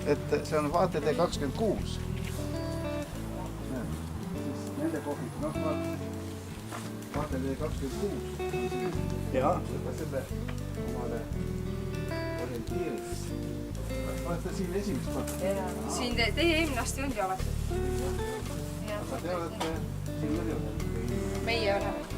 et see on VTD 26. Nende kohvik, noh VTD 26. Jaa. Selle omale orientiiriks. Olete siin esimest korda? Siin teie eelmine asti on ju avatud. Aga te olete siin muidu? Meie oleme.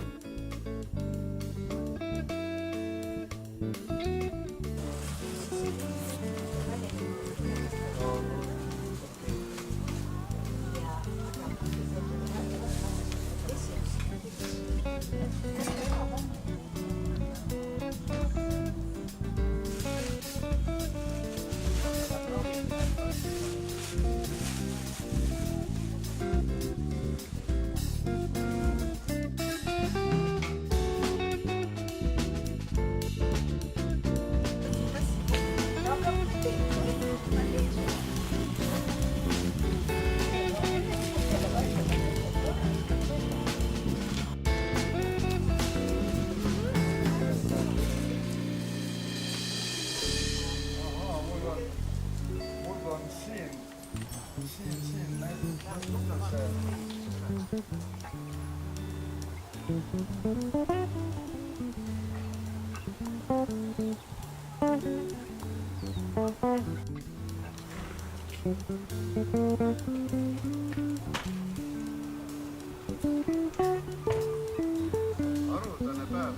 Arutane päev.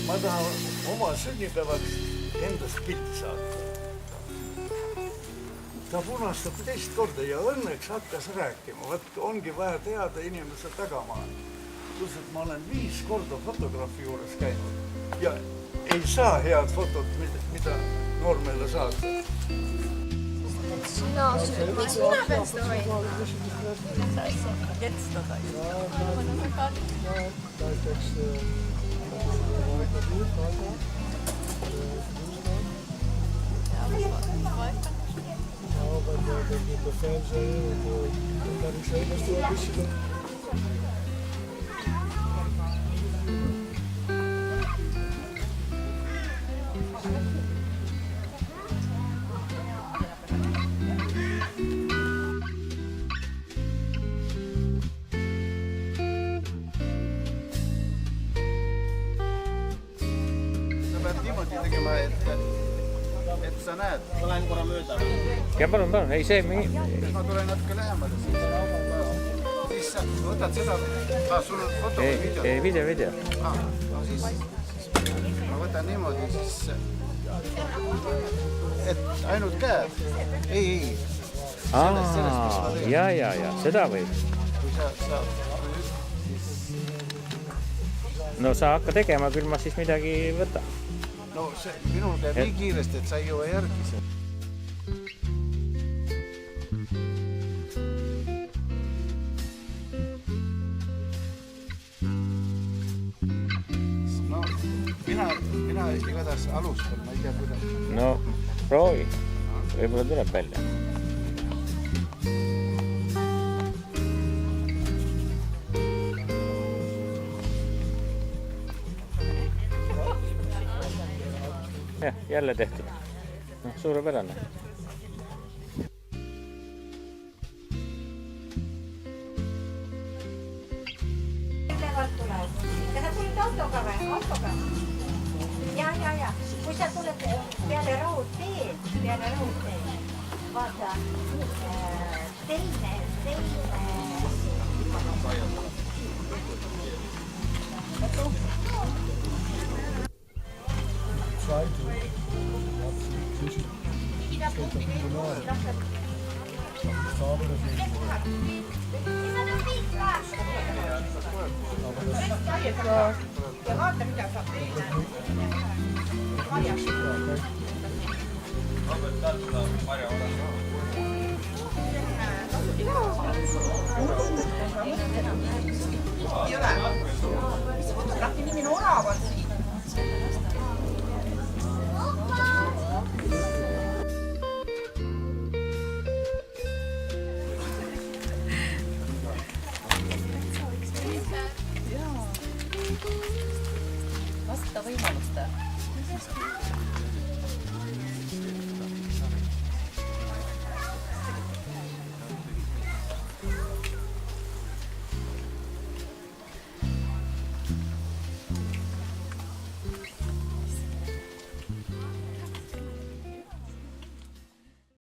ma tahan oma sünnipäevaks endast pilti saada. ta punastab teist korda ja õnneks hakkas rääkima. Võt, ongi vaja teada inimese tagamaa. Kus, et ma olen 5 korda fotograafi juures käinud ja ei saa head fotot, mida noormeele saada. Miks mina pean seda hoidma? Ketstada. Näiteks de fans zijn en daar is heel veel wisselen. Sa pead niimoodi tegema, et sa näed. Ma lähen korra mööda. Ja palun. Ei see mingi... Ma tulen natuke lähemale. Siis sa võtad seda... sul on foto või video? Ei, video. No siis ma võtan niimoodi, siis... Et ainult käed. Ei. Sellest, mis ma teen. Ja, seda võib. Kui sa... No sa hakka tegema, küll ma siis midagi võta. No see, minul käib nii kiiresti, et sa ei jõua järgi seal. No, mina igatahes alustan, ma ei tea kuidas. No proovi, võib-olla tuleb välja. Jah, jälle tehtud. No, suurepärane. Ja sä tulit autoga vai? Autoga? Ja. Kun sä tulet peale raudteed, vaata, teine. Ja vaata, mida saab teha. Ei ole.